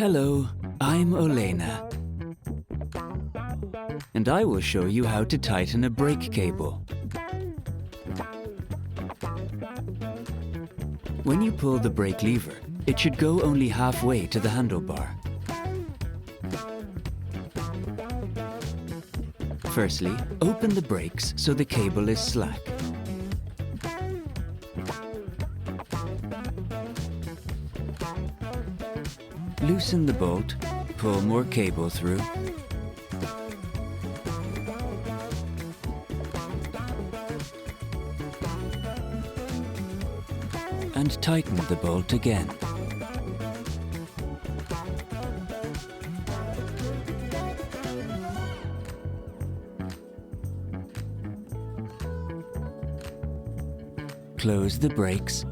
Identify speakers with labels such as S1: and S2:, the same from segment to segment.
S1: Hello, I'm Olena. And I will show you how to tighten a brake cable. When you pull the brake lever, it should go only halfway to the handlebar. Firstly, open the brakes so the cable is slack. Loosen the bolt, pull more cable through. And tighten the bolt again. Close the brakes.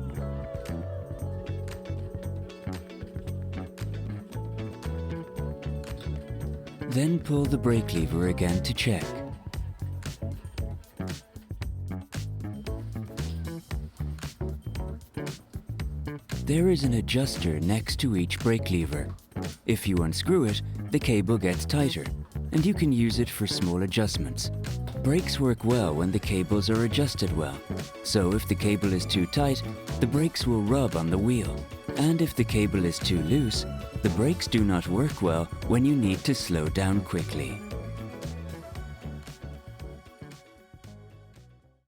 S1: Then pull the brake lever again to check. There is an adjuster next to each brake lever. If you unscrew it, the cable gets tighter, and you can use it for small adjustments. Brakes work well when the cables are adjusted well. So if the cable is too tight, the brakes will rub on the wheel. And if the cable is too loose, the brakes do not work well when you need to slow down quickly.